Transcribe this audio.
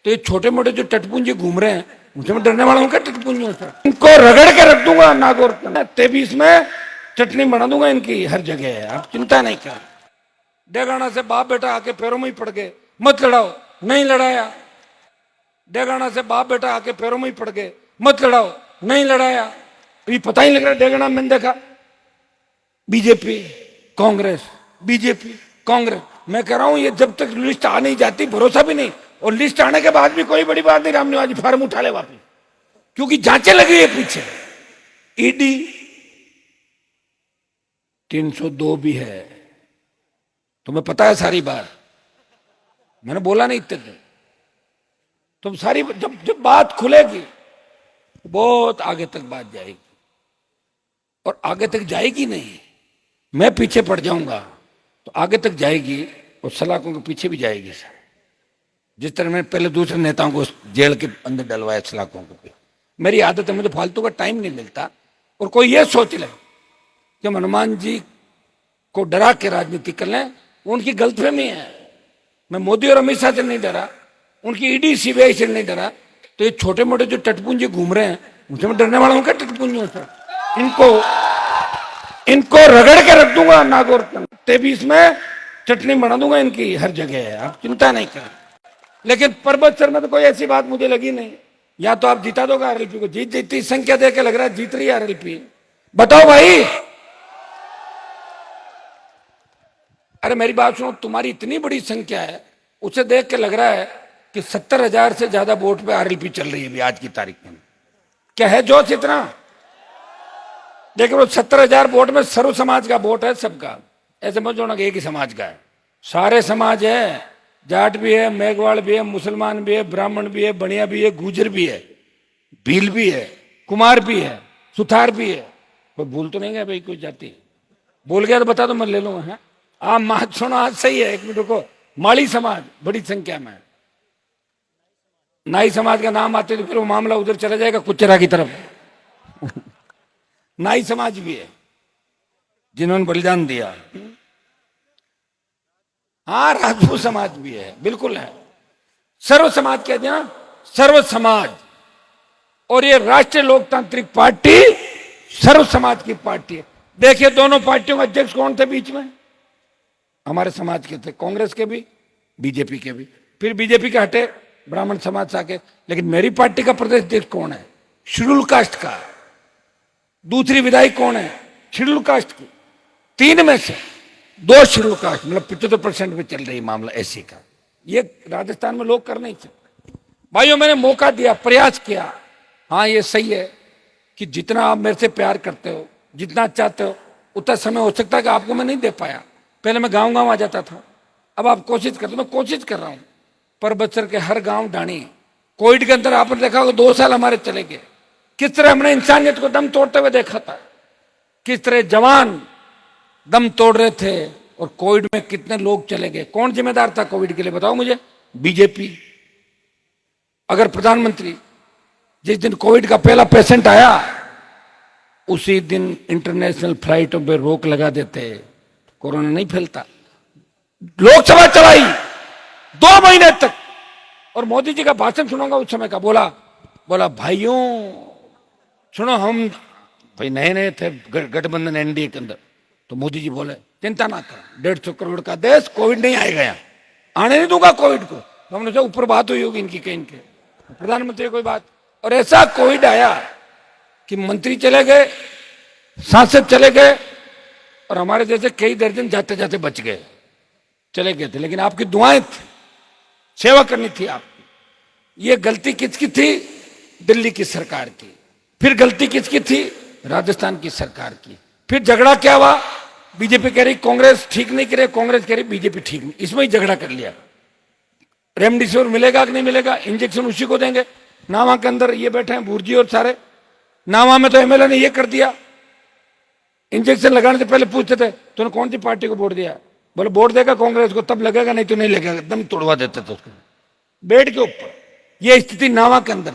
तो ये छोटे मोटे जो टटपुंजे घूम रहे हैं उनसे मैं डरने वाला हूँ क्या? टटपुंजों से इनको रगड़ के रख दूंगा नागौर 23 में चटनी बना दूंगा इनकी हर जगह है, आप चिंता नहीं कर। डेगाना से बाप बेटा आके पैरों में ही पड़ गए, मत लड़ाओ, नहीं लड़ाया। डेगाना से बाप बेटा आके पैरों में ही पड़ गए, मत लड़ाओ, नहीं लड़ाया। ये पता ही लग रहा है डेगाना मैंने देखा बीजेपी कांग्रेस बीजेपी कांग्रेस। मैं कह रहा हूं ये जब तक लिस्ट आ नहीं जाती भरोसा भी नहीं, और लिस्ट आने के बाद भी कोई बड़ी बात नहीं, रामनिवास जी फार्म उठा ले वापिस, क्योंकि जांचें लगी है पीछे। ईडी 302 भी है, तुम्हें पता है सारी बात, मैंने बोला नहीं इतने दिन। तुम सारी जब जब बात खुलेगी बहुत आगे तक बात जाएगी, और आगे तक जाएगी नहीं, मैं पीछे पड़ जाऊंगा तो आगे तक जाएगी और सलाखों के पीछे भी जाएगी सर। जिस तरह मैंने पहले दूसरे नेताओं को जेल के अंदर डलवाया सलाखों के, मेरी आदत है, मुझे फालतू का टाइम नहीं मिलता। और कोई ये सोच ले कि हनुमान जी को डरा के राजनीति कर लें, उनकी गलतफहमी है। मैं मोदी और अमित शाह से नहीं डरा, उनकी ईडी सीबीआई से नहीं डरा। तो ये छोटे मोटे जो टटपुंजे घूम रहे हैं उनसे मैं डरने वाला हूँ क्या? टटपुंजों से इनको रगड़ के रख दूंगा नागौर 23 में चटनी बना दूंगा इनकी हर जगह है, आप चिंता नहीं कर। लेकिन परबत सर में तो कोई ऐसी बात मुझे लगी नहीं। या तो आप जिता दोगे आरएलपी को, जीत जीतती संख्या देख के लग रहा है जीत रही है आरएलपी। बताओ भाई, अरे मेरी बात सुनो, तुम्हारी इतनी बड़ी संख्या है, उसे देख के लग रहा है कि 70,000 से ज्यादा वोट पे आरएलपी चल रही है अभी आज की तारीख में। क्या है जोश इतना? देखो 70,000 वोट में सर्व समाज का वोट है सबका, ऐसे समझो ना कि एक ही समाज का है, सारे समाज है, जाट भी है, मेघवाड़ भी है, मुसलमान भी है, ब्राह्मण भी है, बनिया भी है, गुजर भी है, भील भी है, कुमार भी है, सुथार भी है। कोई भूल तो नहीं गया भाई कोई जाति? बोल गया तो बता दो, मैं ले लूंगा। है आप मात सुनो, आज सही है, एक मिनट रुको। माली समाज बड़ी संख्या में, नाई समाज का नाम आते तो फिर वो मामला उधर चला जाएगा कुचरा की तरफ। नाई समाज भी है जिन्होंने बलिदान दिया। हाँ, राजपूत समाज भी है, बिल्कुल है। सर्व समाज कहते हैं ना, सर्व समाज। और ये राष्ट्रीय लोकतांत्रिक पार्टी सर्व समाज की पार्टी है। देखिए दोनों पार्टियों के अध्यक्ष कौन थे बीच में? हमारे समाज के थे, कांग्रेस के भी, बीजेपी के भी। फिर बीजेपी के हटे ब्राह्मण समाज से आके। लेकिन मेरी पार्टी का प्रदेश अध्यक्ष कौन है? शेड्यूल कास्ट का। दूसरी विधायक कौन है? शेड्यूल कास्ट की। 3 में से 2 शेड्यूल कास्ट, मतलब 75% में चल रही मामला एससी का। ये राजस्थान में लोग कर नहीं सकते। भाइयों, मैंने मौका दिया, प्रयास किया। हाँ, ये सही है कि जितना आप मेरे से प्यार करते हो, जितना चाहते हो, उतना समय हो सकता है कि आपको मैं नहीं दे पाया। पहले मैं गांव गांव आ जाता था, अब आप कोशिश करते हो, मैं कोशिश कर रहा हूं। परबत सर के हर गांव डाणी। कोविड के अंदर आपने देखा होगा 2 साल हमारे चले गए, किस तरह हमने इंसानियत को दम तोड़ते हुए देखा था, किस तरह जवान दम तोड़ रहे थे, और कोविड में कितने लोग चले गए। कौन जिम्मेदार था कोविड के लिए, बताओ मुझे? बीजेपी। अगर प्रधानमंत्री जिस दिन कोविड का पहला पेशेंट आया उसी दिन इंटरनेशनल फ्लाइटों पे रोक लगा देते, कोरोना नहीं फैलता। लोकसभा चलाई 2 महीने तक, और मोदी जी का भाषण सुनूंगा उस समय का, बोला भाइयों सुनो, हम भाई नए नए थे गठबंधन एनडीए के अंदर, तो मोदी जी बोले चिंता ना कर, 150 करोड़ का देश, कोविड नहीं आएगा, यहाँ आने नहीं दूंगा कोविड को। तो हमने सोचा ऊपर बात हुई होगी इनकी कहीं के, प्रधानमंत्री कोई बात। और ऐसा कोविड आया कि मंत्री चले गए, सांसद चले गए, और हमारे जैसे कई दर्जन जाते जाते बच गए, चले गए थे। लेकिन आपकी दुआएं थी, सेवा करनी थी आपकी। ये गलती किसकी थी? दिल्ली की सरकार की। फिर गलती किसकी थी? राजस्थान की सरकार की। फिर झगड़ा क्या हुआ? बीजेपी कह रही कांग्रेस ठीक नहीं करे, कांग्रेस कह रही बीजेपी ठीक नहीं, इसमें ही झगड़ा कर लिया। रेमडेसिविर मिलेगा कि नहीं मिलेगा, इंजेक्शन उसी को देंगे। नावा के अंदर ये बैठे हैं भूरजी और सारे, नावा में तो एमएलए ने ये कर दिया, इंजेक्शन लगाने से पहले पूछते थे तूने कौन सी पार्टी को वोट दिया, बोले वोट देगा कांग्रेस को, तब लगेगा, नहीं तो नहीं लगेगा, एकदम तोड़वा देते थे उसको बेड के ऊपर। ये स्थिति नावा के अंदर।